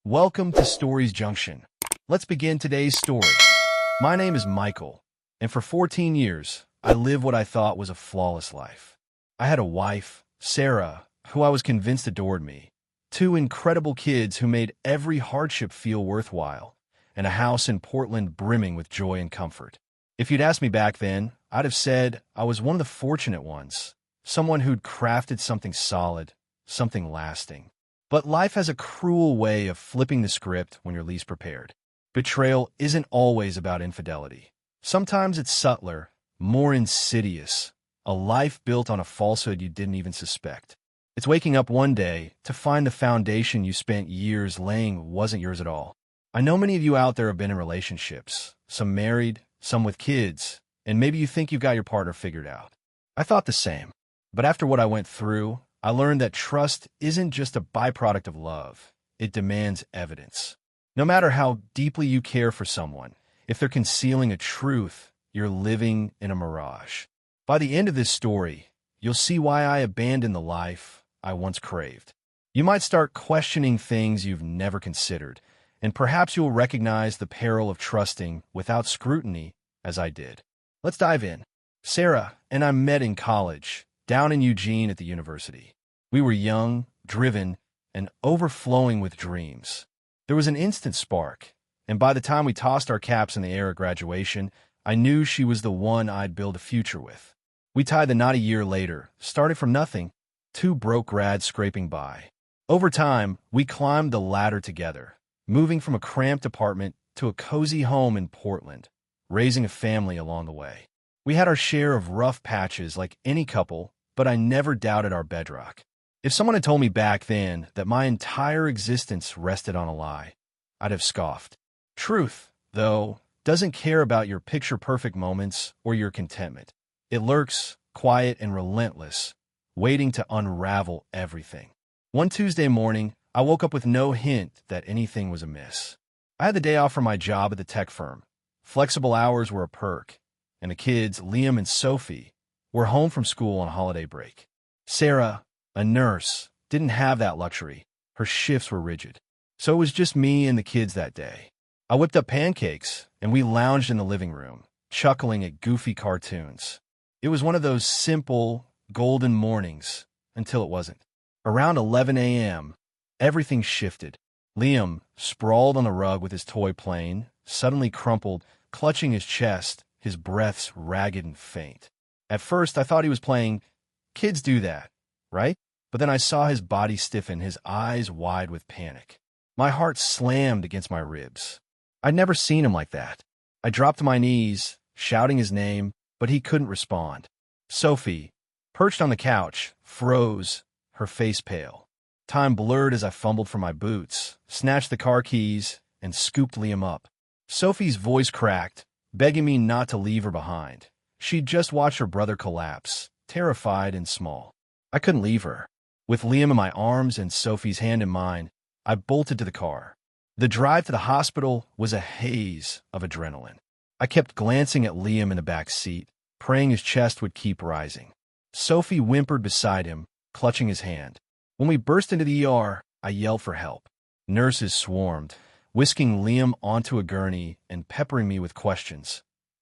Welcome to Stories Junction. Let's begin today's story. My name is Michael, and for 14 years, I lived what I thought was a flawless life. I had a wife, Sarah, who I was convinced adored me, two incredible kids who made every hardship feel worthwhile, and a house in Portland brimming with joy and comfort. If you'd asked me back then, I'd have said I was one of the fortunate ones, someone who'd crafted something solid, something lasting. But life has a cruel way of flipping the script when you're least prepared. Betrayal isn't always about infidelity. Sometimes it's subtler, more insidious, a life built on a falsehood you didn't even suspect. It's waking up one day to find the foundation you spent years laying wasn't yours at all. I know many of you out there have been in relationships, some married, some with kids, and maybe you think you've got your partner figured out. I thought the same. But after what I went through, I learned that trust isn't just a byproduct of love. It demands evidence. No matter how deeply you care for someone, if they're concealing a truth, you're living in a mirage. By the end of this story, you'll see why I abandoned the life I once craved. You might start questioning things you've never considered, and perhaps you'll recognize the peril of trusting without scrutiny, as I did. Let's dive in. Sarah and I met in college, down in Eugene at the university. We were young, driven, and overflowing with dreams. There was an instant spark, and by the time we tossed our caps in the air at graduation, I knew she was the one I'd build a future with. We tied the knot a year later, started from nothing, two broke grads scraping by. Over time, we climbed the ladder together, moving from a cramped apartment to a cozy home in Portland, raising a family along the way. We had our share of rough patches like any couple, but I never doubted our bedrock. If someone had told me back then that my entire existence rested on a lie, I'd have scoffed. Truth, though, doesn't care about your picture-perfect moments or your contentment. It lurks, quiet and relentless, waiting to unravel everything. One Tuesday morning, I woke up with no hint that anything was amiss. I had the day off from my job at the tech firm. Flexible hours were a perk, and the kids, Liam and Sophie, were home from school on holiday break. Sarah, a nurse, didn't have that luxury. Her shifts were rigid. So it was just me and the kids that day. I whipped up pancakes, and we lounged in the living room, chuckling at goofy cartoons. It was one of those simple, golden mornings, until it wasn't. Around 11 a.m., everything shifted. Liam, sprawled on the rug with his toy plane, suddenly crumpled, clutching his chest, his breaths ragged and faint. At first, I thought he was playing, "Kids do that, right?" But then I saw his body stiffen, his eyes wide with panic. My heart slammed against my ribs. I'd never seen him like that. I dropped to my knees, shouting his name, but he couldn't respond. Sophie, perched on the couch, froze, her face pale. Time blurred as I fumbled for my boots, snatched the car keys, and scooped Liam up. Sophie's voice cracked, begging me not to leave her behind. She'd just watched her brother collapse, terrified and small. I couldn't leave her. With Liam in my arms and Sophie's hand in mine, I bolted to the car. The drive to the hospital was a haze of adrenaline. I kept glancing at Liam in the back seat, praying his chest would keep rising. Sophie whimpered beside him, clutching his hand. When we burst into the ER, I yelled for help. Nurses swarmed, whisking Liam onto a gurney and peppering me with questions.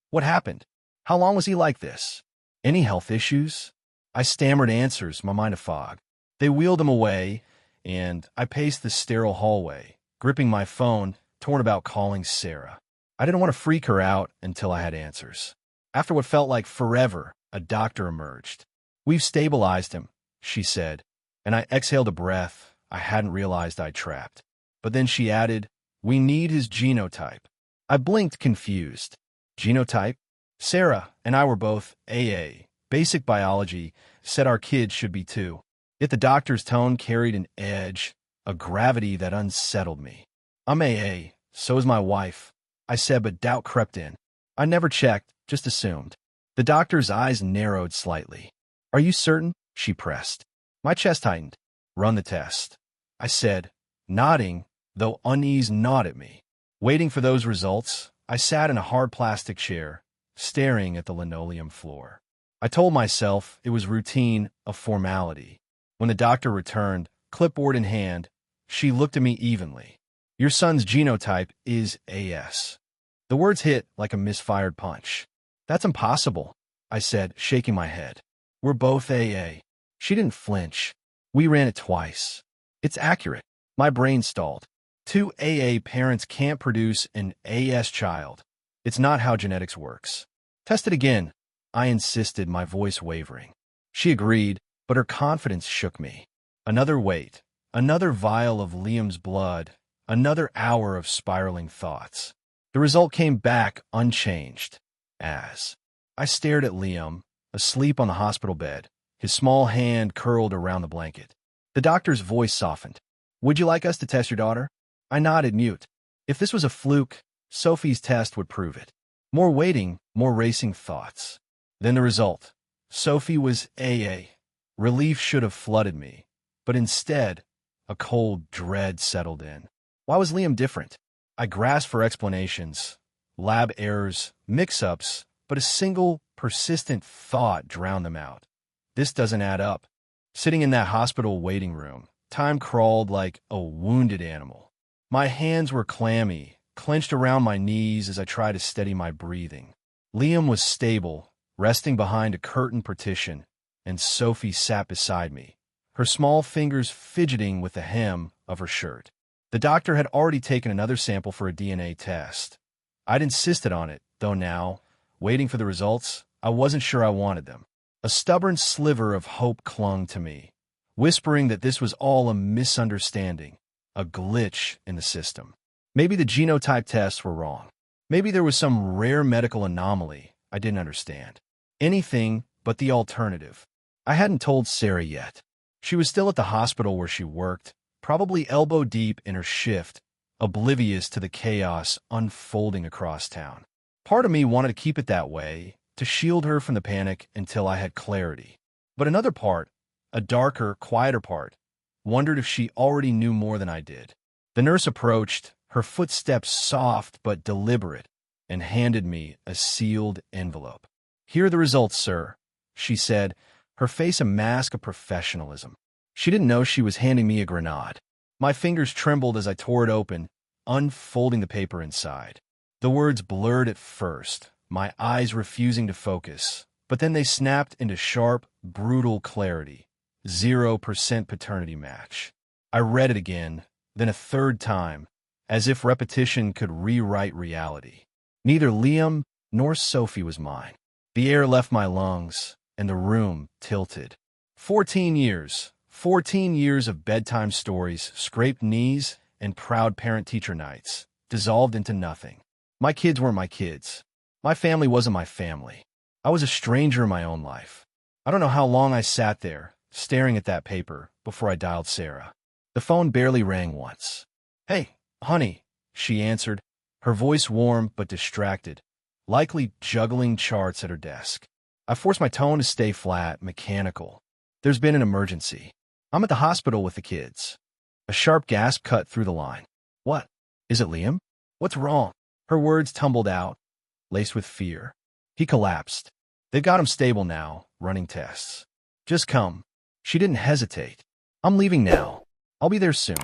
What happened? How long was he like this? Any health issues? I stammered answers, my mind a fog. They wheeled him away, and I paced the sterile hallway, gripping my phone, torn about calling Sarah. I didn't want to freak her out until I had answers. After what felt like forever, a doctor emerged. "We've stabilized him," she said, and I exhaled a breath I hadn't realized I'd trapped. But then she added, "We need his genotype." I blinked, confused. Genotype? Sarah and I were both AA. Basic biology said our kids should be too. Yet the doctor's tone carried an edge, a gravity that unsettled me. "I'm AA, so is my wife," I said, but doubt crept in. I never checked, just assumed. The doctor's eyes narrowed slightly. "Are you certain?" she pressed. My chest tightened. "Run the test," I said, nodding, though unease gnawed at me. Waiting for those results, I sat in a hard plastic chair, staring at the linoleum floor. I told myself it was routine, a formality. When the doctor returned, clipboard in hand, she looked at me evenly. Your son's genotype is AS. The words hit like a misfired punch. That's impossible, I said, shaking my head. We're both AA. She didn't flinch. We ran it twice. It's accurate. My brain stalled. Two AA parents can't produce an AS child. It's not how genetics works. Test it again, I insisted, my voice wavering. She agreed, but her confidence shook me. Another wait, another vial of Liam's blood, another hour of spiraling thoughts. The result came back unchanged. As I stared at Liam, asleep on the hospital bed, his small hand curled around the blanket. The doctor's voice softened. Would you like us to test your daughter? I nodded, mute. If this was a fluke, Sophie's test would prove it. More waiting, more racing thoughts. Then the result. Sophie was AA. Relief should have flooded me, but instead, a cold dread settled in. Why was Liam different? I grasped for explanations, lab errors, mix-ups, but a single, persistent thought drowned them out. This doesn't add up. Sitting in that hospital waiting room, time crawled like a wounded animal. My hands were clammy, clenched around my knees as I tried to steady my breathing. Liam was stable, resting behind a curtained partition, and Sophie sat beside me, her small fingers fidgeting with the hem of her shirt. The doctor had already taken another sample for a DNA test. I'd insisted on it, though now, waiting for the results, I wasn't sure I wanted them. A stubborn sliver of hope clung to me, whispering that this was all a misunderstanding, a glitch in the system. Maybe the genotype tests were wrong. Maybe there was some rare medical anomaly I didn't understand. Anything but the alternative. I hadn't told Sarah yet. She was still at the hospital where she worked, probably elbow deep in her shift, oblivious to the chaos unfolding across town. Part of me wanted to keep it that way, to shield her from the panic until I had clarity. But another part, a darker, quieter part, wondered if she already knew more than I did. The nurse approached, her footsteps soft but deliberate, and handed me a sealed envelope. Here are the results, sir, she said, her face a mask of professionalism. She didn't know she was handing me a grenade. My fingers trembled as I tore it open, unfolding the paper inside. The words blurred at first, my eyes refusing to focus, but then they snapped into sharp, brutal clarity. 0% paternity match. I read it again, then a third time, as if repetition could rewrite reality. Neither Liam nor Sophie was mine. The air left my lungs, and the room tilted. 14 years of bedtime stories, scraped knees, and proud parent-teacher nights, dissolved into nothing. My kids weren't my kids. My family wasn't my family. I was a stranger in my own life. I don't know how long I sat there, staring at that paper, before I dialed Sarah. The phone barely rang once. Hey, honey, she answered, her voice warm but distracted, likely juggling charts at her desk. I forced my tone to stay flat, mechanical. There's been an emergency. I'm at the hospital with the kids. A sharp gasp cut through the line. What? Is it Liam? What's wrong? Her words tumbled out, laced with fear. He collapsed. They've got him stable now, running tests. Just come. She didn't hesitate. I'm leaving now. I'll be there soon.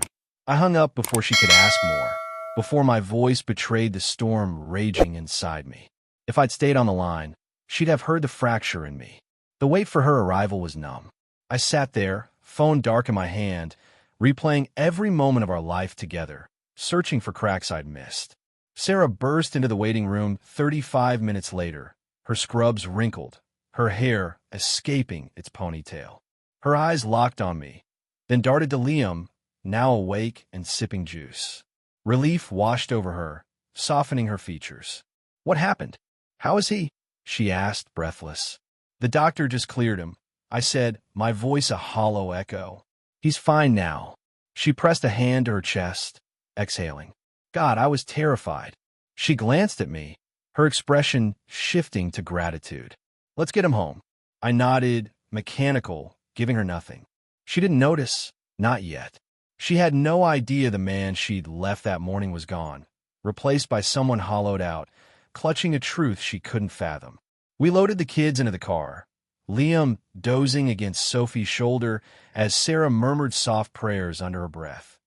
I hung up before she could ask more, before my voice betrayed the storm raging inside me. If I'd stayed on the line, she'd have heard the fracture in me. The wait for her arrival was numb. I sat there, phone dark in my hand, replaying every moment of our life together, searching for cracks I'd missed. Sarah burst into the waiting room 35 minutes later, her scrubs wrinkled, her hair escaping its ponytail. Her eyes locked on me, then darted to Liam, now awake and sipping juice. Relief washed over her, softening her features. What happened? How is he? She asked, breathless. The doctor just cleared him, I said, my voice a hollow echo. He's fine now. She pressed a hand to her chest, exhaling. God, I was terrified. She glanced at me, her expression shifting to gratitude. Let's get him home. I nodded, mechanical, giving her nothing. She didn't notice, not yet. She had no idea the man she'd left that morning was gone, replaced by someone hollowed out, clutching a truth she couldn't fathom. We loaded the kids into the car, Liam dozing against Sophie's shoulder as Sarah murmured soft prayers under her breath.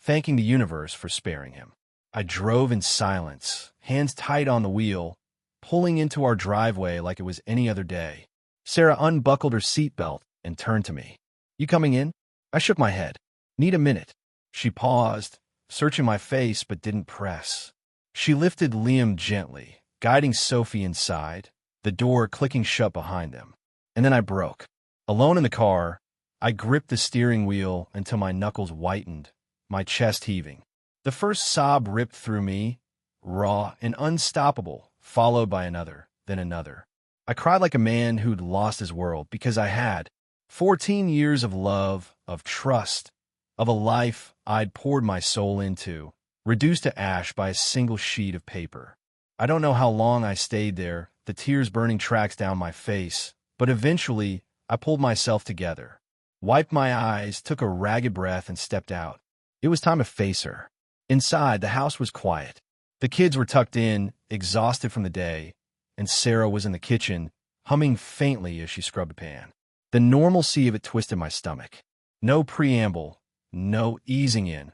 thanking the universe for sparing him. I drove in silence, hands tight on the wheel, pulling into our driveway like it was any other day. Sarah unbuckled her seatbelt and turned to me. "You coming in?" I shook my head. "Need a minute." She paused, searching my face but didn't press. She lifted Liam gently, guiding Sophie inside, the door clicking shut behind them. And then I broke. Alone in the car, I gripped the steering wheel until my knuckles whitened, my chest heaving. The first sob ripped through me, raw and unstoppable, followed by another, then another. I cried like a man who'd lost his world because I had 14 years of love, of trust, of a life I'd poured my soul into, reduced to ash by a single sheet of paper. I don't know how long I stayed there, the tears burning tracks down my face, but eventually I pulled myself together, wiped my eyes, took a ragged breath, and stepped out. It was time to face her. Inside, the house was quiet. The kids were tucked in, exhausted from the day, and Sarah was in the kitchen, humming faintly as she scrubbed a pan. The normalcy of it twisted my stomach. No preamble, no easing in.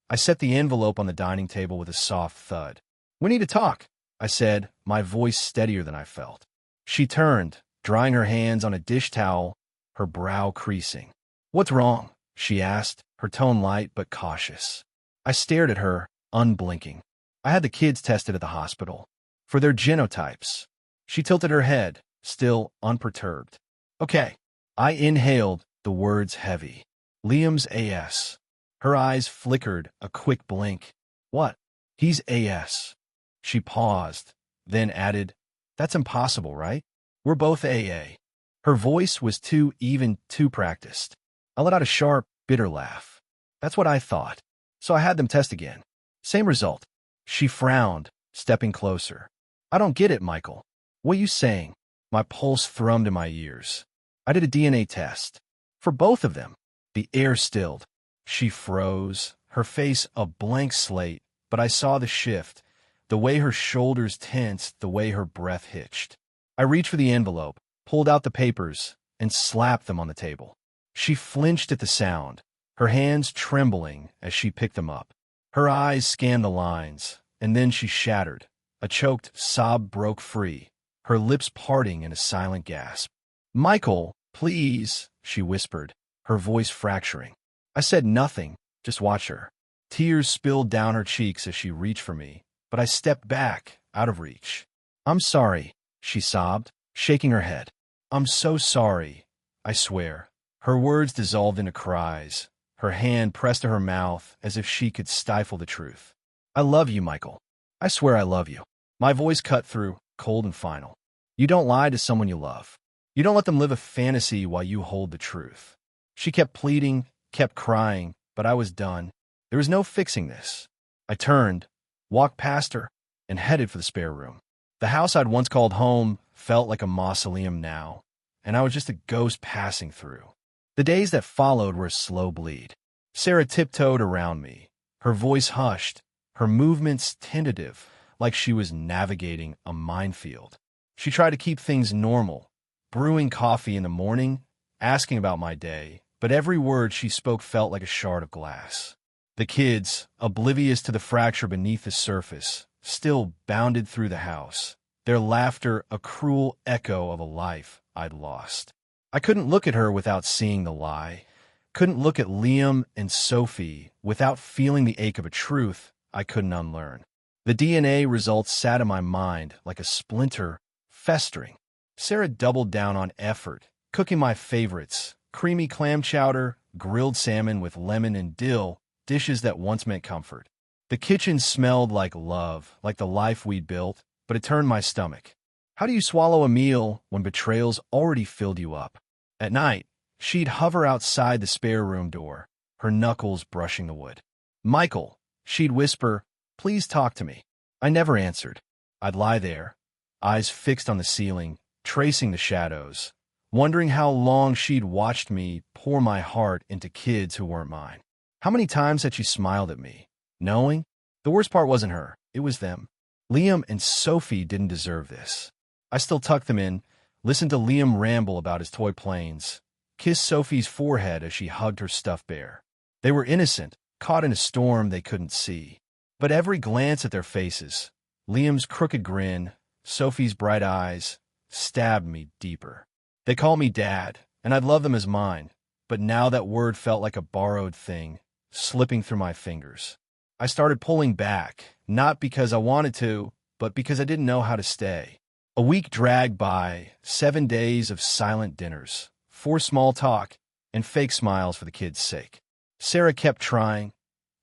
I set the envelope on the dining table with a soft thud. "We need to talk," I said, my voice steadier than I felt. She turned, drying her hands on a dish towel, her brow creasing. "What's wrong?" she asked, her tone light but cautious. I stared at her, unblinking. "I had the kids tested at the hospital for their genotypes." She tilted her head, still unperturbed. "Okay." I inhaled, the words heavy. "Liam's AS." Her eyes flickered, a quick blink. "What?" "He's AS." She paused, then added, "That's impossible, right? We're both AA." Her voice was too even, too practiced. I let out a sharp, bitter laugh. That's what I thought. So I had them test again. Same result. She frowned, stepping closer. "I don't get it, Michael. What are you saying?" My pulse thrummed in my ears. "I did a DNA test. For both of them." The air stilled. She froze, her face a blank slate, but I saw the shift, the way her shoulders tensed, the way her breath hitched. I reached for the envelope, pulled out the papers, and slapped them on the table. She flinched at the sound, her hands trembling as she picked them up. Her eyes scanned the lines, and then she shattered. A choked sob broke free, her lips parting in a silent gasp. "Michael, please," she whispered, her voice fracturing. I said nothing, just watched her. Tears spilled down her cheeks as she reached for me, but I stepped back, out of reach. "I'm sorry," she sobbed, shaking her head. "I'm so sorry, I swear." Her words dissolved into cries, her hand pressed to her mouth as if she could stifle the truth. "I love you, Michael. I swear I love you." My voice cut through, cold and final. "You don't lie to someone you love. You don't let them live a fantasy while you hold the truth." She kept pleading, kept crying, but I was done. There was no fixing this. I turned, walked past her, and headed for the spare room. The house I'd once called home felt like a mausoleum now, and I was just a ghost passing through. The days that followed were a slow bleed. Sarah tiptoed around me, her voice hushed, her movements tentative, like she was navigating a minefield. She tried to keep things normal, brewing coffee in the morning, asking about my day, but every word she spoke felt like a shard of glass. The kids, oblivious to the fracture beneath the surface, still bounded through the house, their laughter a cruel echo of a life I'd lost. I couldn't look at her without seeing the lie, couldn't look at Liam and Sophie without feeling the ache of a truth I couldn't unlearn. The DNA results sat in my mind like a splinter, festering. Sarah doubled down on effort, cooking my favorites, creamy clam chowder, grilled salmon with lemon and dill, dishes that once meant comfort. The kitchen smelled like love, like the life we'd built, but it turned my stomach. How do you swallow a meal when betrayal's already filled you up? At night, she'd hover outside the spare room door, her knuckles brushing the wood. "Michael," she'd whisper, "please talk to me." I never answered. I'd lie there, eyes fixed on the ceiling, tracing the shadows, wondering how long she'd watched me pour my heart into kids who weren't mine. How many times had she smiled at me, knowing? The worst part wasn't her, it was them. Liam and Sophie didn't deserve this. I still tucked them in, listened to Liam ramble about his toy planes, kissed Sophie's forehead as she hugged her stuffed bear. They were innocent, caught in a storm they couldn't see. But every glance at their faces, Liam's crooked grin, Sophie's bright eyes, stabbed me deeper. They call me Dad, and I'd love them as mine, but now that word felt like a borrowed thing, slipping through my fingers. I started pulling back, not because I wanted to, but because I didn't know how to stay. A week dragged by, 7 days of silent dinners, forced small talk, and fake smiles for the kids' sake. Sarah kept trying,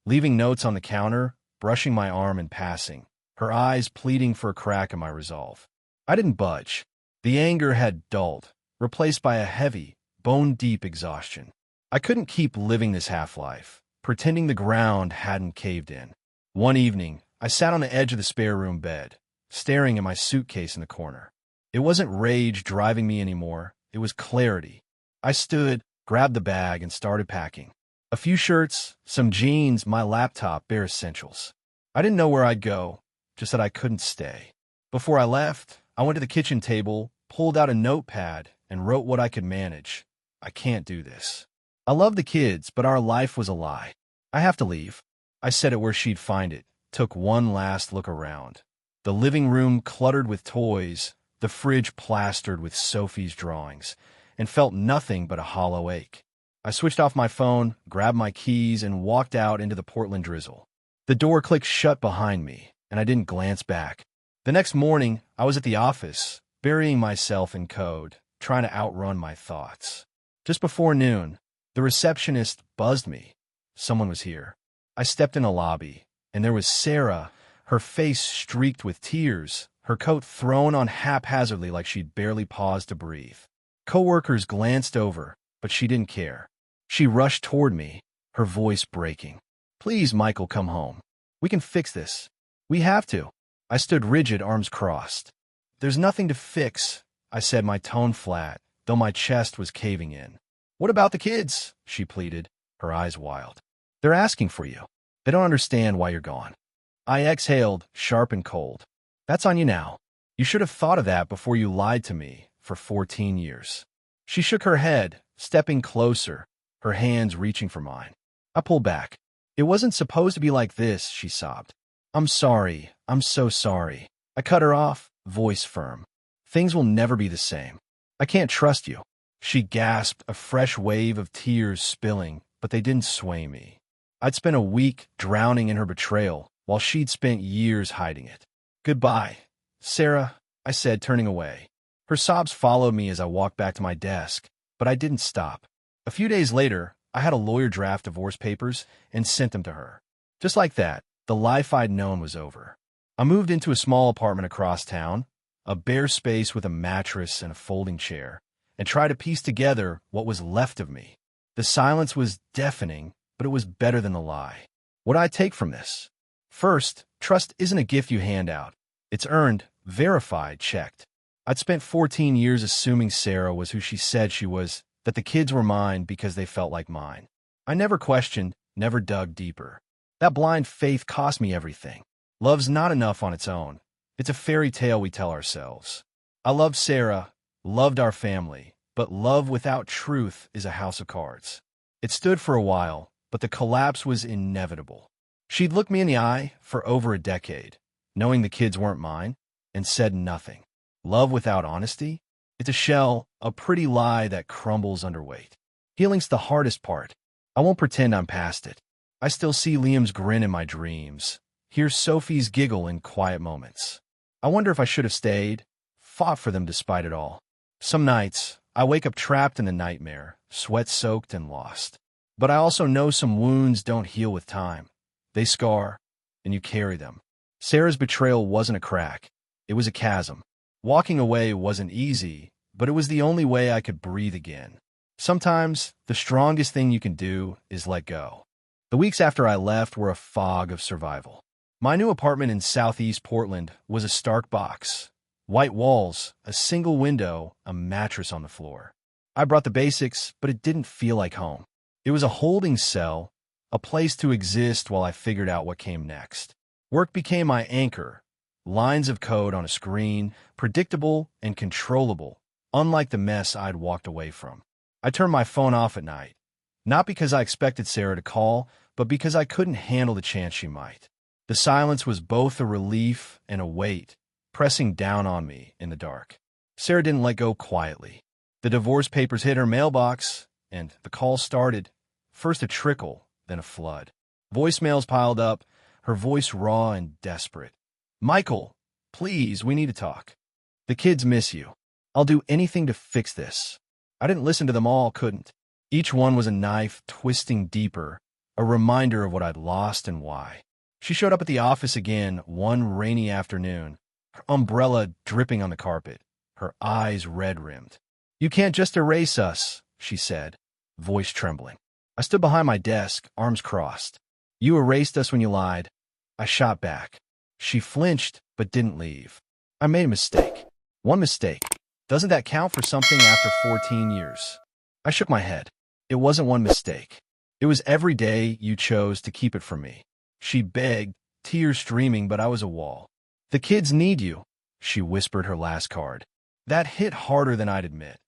leaving notes on the counter, brushing my arm in passing, her eyes pleading for a crack in my resolve. I didn't budge. The anger had dulled, replaced by a heavy, bone-deep exhaustion. I couldn't keep living this half-life, pretending the ground hadn't caved in. One evening, I sat on the edge of the spare room bed, staring at my suitcase in the corner. It wasn't rage driving me anymore, it was clarity. I stood, grabbed the bag, and started packing. A few shirts, some jeans, my laptop, bare essentials. I didn't know where I'd go, just that I couldn't stay. Before I left, I went to the kitchen table, pulled out a notepad, and wrote what I could manage. I can't do this. I love the kids, but our life was a lie. I have to leave. I set it where she'd find it, took one last look around. The living room cluttered with toys, the fridge plastered with Sophie's drawings, and felt nothing but a hollow ache. I switched off my phone, grabbed my keys, and walked out into the Portland drizzle. The door clicked shut behind me, and I didn't glance back. The next morning, I was at the office, burying myself in code, trying to outrun my thoughts. Just before noon, the receptionist buzzed me. Someone was here. I stepped in a lobby, and there was Sarah, her face streaked with tears, her coat thrown on haphazardly like she'd barely paused to breathe. Coworkers glanced over, but she didn't care. She rushed toward me, her voice breaking. "Please, Michael, come home. We can fix this. We have to." I stood rigid, arms crossed. "There's nothing to fix," I said, my tone flat, though my chest was caving in. "What about the kids?" she pleaded, her eyes wild. "They're asking for you. They don't understand why you're gone." I exhaled, sharp and cold. "That's on you now. You should have thought of that before you lied to me for 14 years. She shook her head, stepping closer, her hands reaching for mine. I pulled back. "It wasn't supposed to be like this," she sobbed. "I'm sorry. I'm so sorry." I cut her off, voice firm. "Things will never be the same. I can't trust you." She gasped, a fresh wave of tears spilling, but they didn't sway me. I'd spent a week drowning in her betrayal, while she'd spent years hiding it. "Goodbye, Sarah," I said, turning away. Her sobs followed me as I walked back to my desk, but I didn't stop. A few days later, I had a lawyer draft divorce papers and sent them to her. Just like that, the life I'd known was over. I moved into a small apartment across town, a bare space with a mattress and a folding chair, and tried to piece together what was left of me. The silence was deafening, but it was better than the lie. What did I take from this? First, trust isn't a gift you hand out. It's earned, verified, checked. I'd spent 14 years assuming Sarah was who she said she was, that the kids were mine because they felt like mine. I never questioned, never dug deeper. That blind faith cost me everything. Love's not enough on its own. It's a fairy tale we tell ourselves. I loved Sarah, loved our family, but love without truth is a house of cards. It stood for a while, but the collapse was inevitable. She'd looked me in the eye for over a decade, knowing the kids weren't mine, and said nothing. Love without honesty? It's a shell, a pretty lie that crumbles under weight. Healing's the hardest part. I won't pretend I'm past it. I still see Liam's grin in my dreams, hear Sophie's giggle in quiet moments. I wonder if I should have stayed, fought for them despite it all. Some nights, I wake up trapped in the nightmare, sweat-soaked and lost. But I also know some wounds don't heal with time. They scar, and you carry them. Sarah's betrayal wasn't a crack. It was a chasm. Walking away wasn't easy, but it was the only way I could breathe again. Sometimes, the strongest thing you can do is let go. The weeks after I left were a fog of survival. My new apartment in southeast Portland was a stark box. White walls, a single window, a mattress on the floor. I brought the basics, but it didn't feel like home. It was a holding cell, a place to exist while I figured out what came next. Work became my anchor. Lines of code on a screen, predictable and controllable, unlike the mess I'd walked away from. I turned my phone off at night, Not because I expected Sarah to call, but because I couldn't handle the chance she might. The silence was both a relief and a weight, pressing down on me in the dark. Sarah didn't let go quietly. The divorce papers hit her mailbox, and the call started, first a trickle, then a flood. Voicemails piled up, her voice raw and desperate. "Michael, please, we need to talk. The kids miss you. I'll do anything to fix this." I didn't listen to them all, couldn't. Each one was a knife twisting deeper, a reminder of what I'd lost and why. She showed up at the office again one rainy afternoon, her umbrella dripping on the carpet, her eyes red-rimmed. "You can't just erase us," she said, voice trembling. I stood behind my desk, arms crossed. "You erased us when you lied." I shot back. She flinched, but didn't leave. "I made a mistake. One mistake. Doesn't that count for something after 14 years? I shook my head. "It wasn't one mistake. It was every day you chose to keep it from me." She begged, tears streaming, but I was a wall. "The kids need you," she whispered her last card. That hit harder than I'd admit.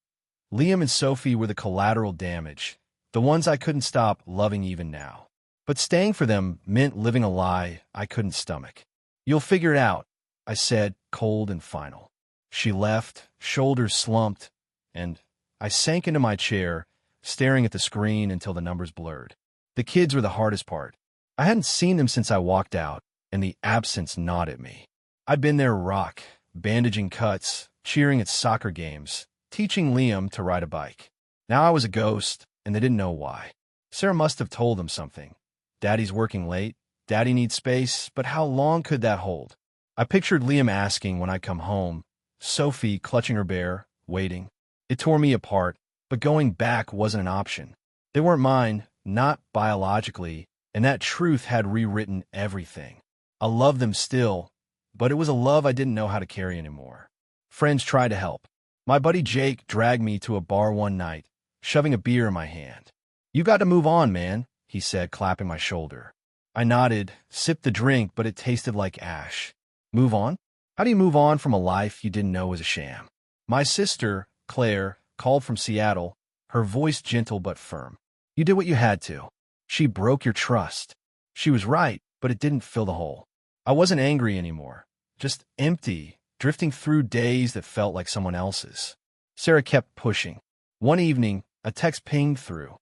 Liam and Sophie were the collateral damage, the ones I couldn't stop loving even now. But staying for them meant living a lie I couldn't stomach. "You'll figure it out," I said, cold and final. She left, shoulders slumped, and I sank into my chair, staring at the screen until the numbers blurred. The kids were the hardest part. I hadn't seen them since I walked out, and the absence gnawed at me. I'd been their rock, bandaging cuts, cheering at soccer games, teaching Liam to ride a bike. Now I was a ghost, and they didn't know why. Sarah must have told them something. Daddy's working late, Daddy needs space, but how long could that hold? I pictured Liam asking when I come home, Sophie clutching her bear, waiting. It tore me apart, but going back wasn't an option. They weren't mine, not biologically, and that truth had rewritten everything. I loved them still, but it was a love I didn't know how to carry anymore. Friends tried to help. My buddy Jake dragged me to a bar one night, shoving a beer in my hand. "You got to move on, man," he said, clapping my shoulder. I nodded, sipped the drink, but it tasted like ash. Move on? How do you move on from a life you didn't know was a sham? My sister, Claire, called from Seattle, her voice gentle but firm. "You did what you had to. She broke your trust." She was right, but it didn't fill the hole. I wasn't angry anymore, just empty, drifting through days that felt like someone else's. Sarah kept pushing. One evening, a text pinged through.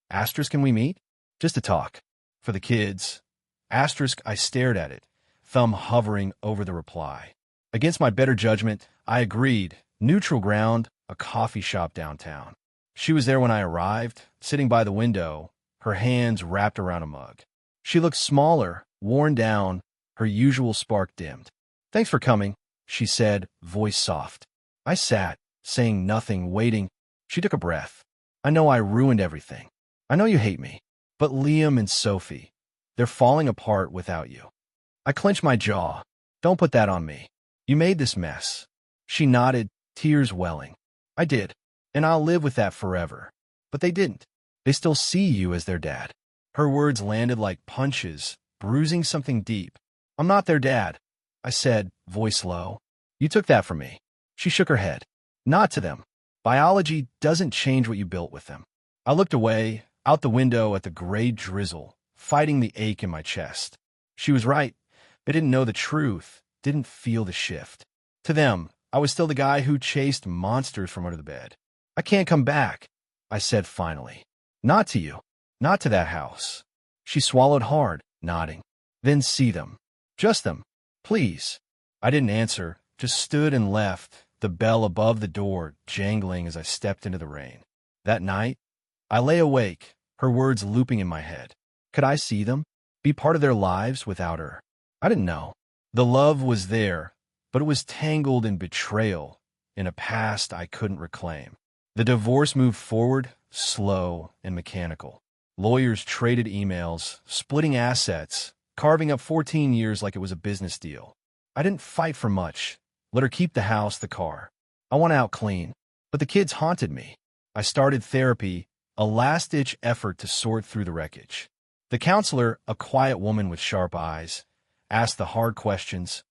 "Asterisk, can we meet? Just to talk." For the kids. Asterisk, I stared at it, thumb hovering over the reply. Against my better judgment, I agreed. Neutral ground, a coffee shop downtown. She was there when I arrived, sitting by the window, her hands wrapped around a mug. She looked smaller, worn down, her usual spark dimmed. "Thanks for coming," she said, voice soft. I sat, saying nothing, waiting. She took a breath. "I know I ruined everything. I know you hate me. But Liam and Sophie, they're falling apart without you." I clenched my jaw. "Don't put that on me. You made this mess." She nodded, tears welling. "I did, and I'll live with that forever." But they didn't. They still see you as their dad. Her words landed like punches, bruising something deep. "I'm not their dad," I said, voice low. "You took that from me." She shook her head. "Not to them. Biology doesn't change what you built with them." I looked away, out the window at the gray drizzle, fighting the ache in my chest. She was right. They didn't know the truth, didn't feel the shift. To them, I was still the guy who chased monsters from under the bed. "I can't come back," I said finally. "Not to you. Not to that house." She swallowed hard, nodding. "Then see them. Just them. Please." I didn't answer, just stood and left, the bell above the door jangling as I stepped into the rain. That night, I lay awake, her words looping in my head. Could I see them? Be part of their lives without her? I didn't know. The love was there, but it was tangled in betrayal, in a past I couldn't reclaim. The divorce moved forward, slow and mechanical. Lawyers traded emails, splitting assets, carving up 14 years like it was a business deal. I didn't fight for much. Let her keep the house, the car. I went out clean. But the kids haunted me. I started therapy, a last-ditch effort to sort through the wreckage. The counselor, a quiet woman with sharp eyes, asked the hard questions.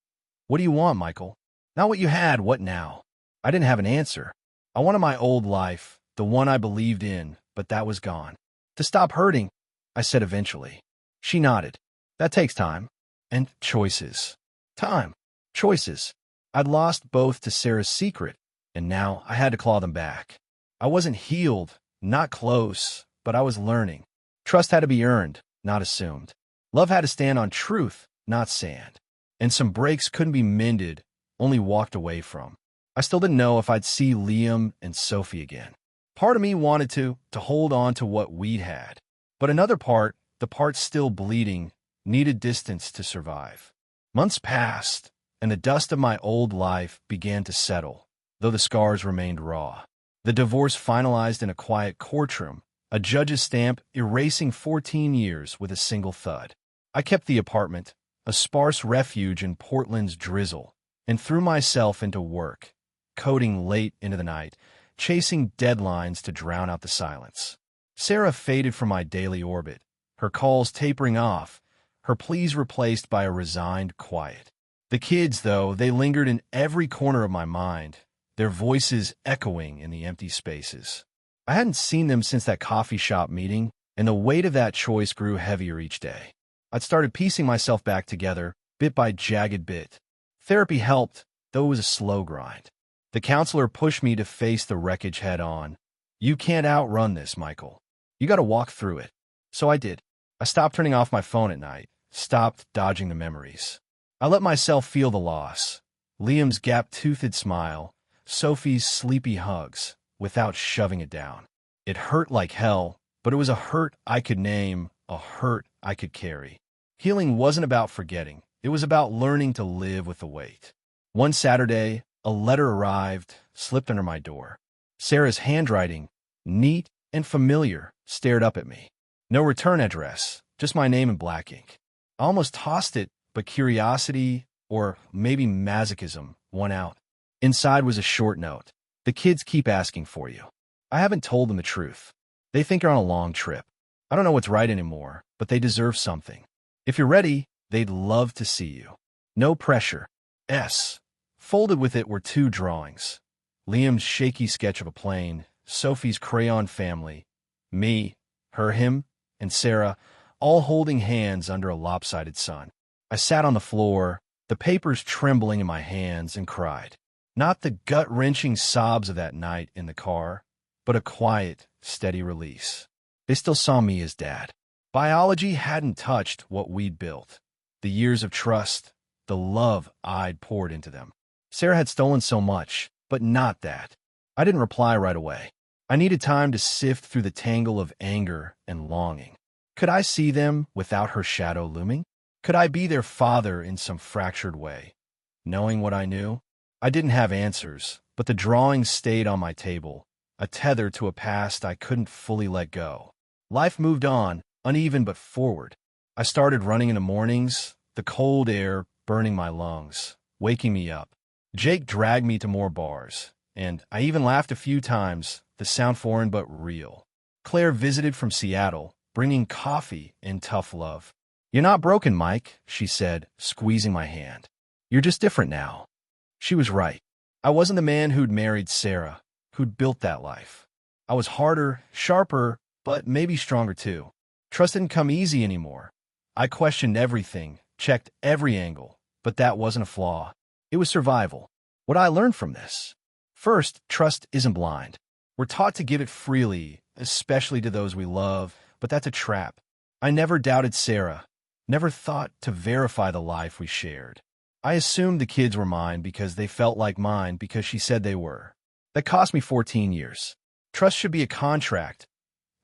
"What do you want, Michael? Not what you had, what now?" I didn't have an answer. I wanted my old life, the one I believed in, but that was gone. To stop hurting, I said eventually. She nodded. That takes time. And choices. Time. Choices. I'd lost both to Sarah's secret, and now I had to claw them back. I wasn't healed, not close, but I was learning. Trust had to be earned, not assumed. Love had to stand on truth, not sand. And some breaks couldn't be mended, only walked away from. I still didn't know if I'd see Liam and Sophie again. Part of me wanted to hold on to what we'd had. But another part, the part still bleeding, needed distance to survive. Months passed, and the dust of my old life began to settle, though the scars remained raw. The divorce finalized in a quiet courtroom, a judge's stamp erasing 14 years with a single thud. I kept the apartment, a sparse refuge in Portland's drizzle, and threw myself into work, coding late into the night, chasing deadlines to drown out the silence. Sarah faded from my daily orbit, her calls tapering off, her pleas replaced by a resigned quiet. The kids, though, they lingered in every corner of my mind, their voices echoing in the empty spaces. I hadn't seen them since that coffee shop meeting, and the weight of that choice grew heavier each day. I'd started piecing myself back together, bit by jagged bit. Therapy helped, though it was a slow grind. The counselor pushed me to face the wreckage head-on. You can't outrun this, Michael. You gotta walk through it. So I did. I stopped turning off my phone at night, stopped dodging the memories. I let myself feel the loss. Liam's gap-toothed smile, Sophie's sleepy hugs, without shoving it down. It hurt like hell, but it was a hurt I could name, a hurt I could carry. Healing wasn't about forgetting. It was about learning to live with the weight. One Saturday, a letter arrived, slipped under my door. Sarah's handwriting, neat and familiar, stared up at me. No return address, just my name in black ink. I almost tossed it, but curiosity, or maybe masochism, won out. Inside was a short note. The kids keep asking for you. I haven't told them the truth. They think you're on a long trip. I don't know what's right anymore, but they deserve something. If you're ready, they'd love to see you. No pressure. S. Folded with it were 2 drawings. Liam's shaky sketch of a plane, Sophie's crayon family, me, her, him, and Sarah, all holding hands under a lopsided sun. I sat on the floor, the papers trembling in my hands, and cried. Not the gut-wrenching sobs of that night in the car, but a quiet, steady release. They still saw me as Dad. Biology hadn't touched what we'd built. The years of trust, the love I'd poured into them. Sarah had stolen so much, but not that. I didn't reply right away. I needed time to sift through the tangle of anger and longing. Could I see them without her shadow looming? Could I be their father in some fractured way? Knowing what I knew, I didn't have answers, but the drawings stayed on my table, a tether to a past I couldn't fully let go. Life moved on, uneven but forward. I started running in the mornings, the cold air burning my lungs, waking me up. Jake dragged me to more bars, and I even laughed a few times, the sound foreign but real. Claire visited from Seattle, bringing coffee and tough love. You're not broken, Mike, she said, squeezing my hand. You're just different now. She was right. I wasn't the man who'd married Sarah, who'd built that life. I was harder, sharper, but maybe stronger too. Trust didn't come easy anymore. I questioned everything, checked every angle, but that wasn't a flaw. It was survival. What I learned from this? First, trust isn't blind. We're taught to give it freely, especially to those we love, but that's a trap. I never doubted Sarah, never thought to verify the life we shared. I assumed the kids were mine because they felt like mine because she said they were. That cost me 14 years. Trust should be a contract,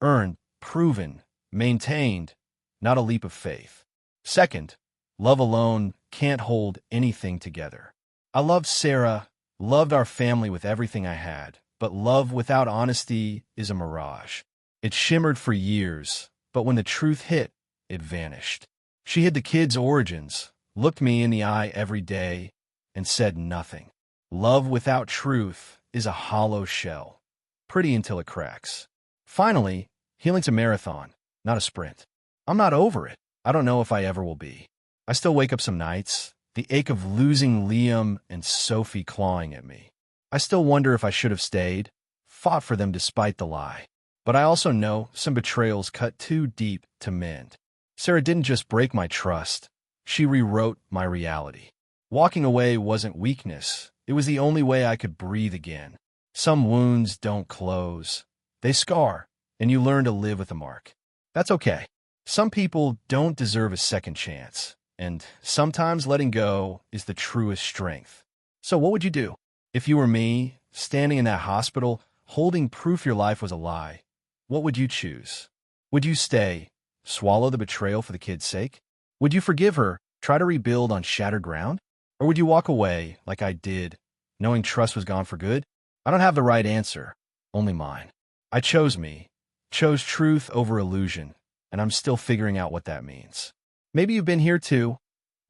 earned, proven, maintained, not a leap of faith. Second, love alone can't hold anything together. I loved Sarah, loved our family with everything I had, but love without honesty is a mirage. It shimmered for years, but when the truth hit, it vanished. She hid the kids' origins, looked me in the eye every day, and said nothing. Love without truth is a hollow shell, pretty until it cracks. Finally, healing's a marathon, not a sprint. I'm not over it. I don't know if I ever will be. I still wake up some nights, the ache of losing Liam and Sophie clawing at me. I still wonder if I should have stayed, fought for them despite the lie. But I also know some betrayals cut too deep to mend. Sarah didn't just break my trust. She rewrote my reality. Walking away wasn't weakness. It was the only way I could breathe again. Some wounds don't close. They scar, and you learn to live with the mark. That's okay. Some people don't deserve a second chance, and sometimes letting go is the truest strength. So what would you do? If you were me, standing in that hospital, holding proof your life was a lie, what would you choose? Would you stay, swallow the betrayal for the kid's sake? Would you forgive her, try to rebuild on shattered ground? Or would you walk away, like I did, knowing trust was gone for good? I don't have the right answer, only mine. I chose me, chose truth over illusion, and I'm still figuring out what that means. Maybe you've been here too,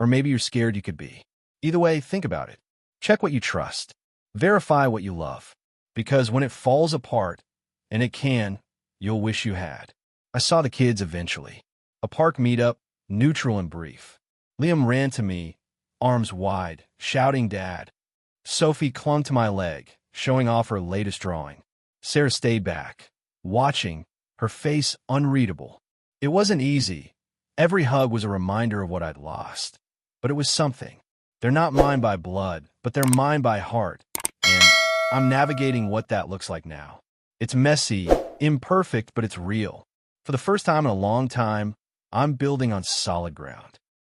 or maybe you're scared you could be. Either way, think about it. Check what you trust. Verify what you love. Because when it falls apart, and it can, you'll wish you had. I saw the kids eventually. A park meetup, neutral and brief. Liam ran to me, arms wide, shouting Dad. Sophie clung to my leg, showing off her latest drawing. Sarah stayed back, watching, her face unreadable. It wasn't easy. Every hug was a reminder of what I'd lost. But it was something. They're not mine by blood, but they're mine by heart. And I'm navigating what that looks like now. It's messy, imperfect, but it's real. For the first time in a long time, I'm building on solid ground.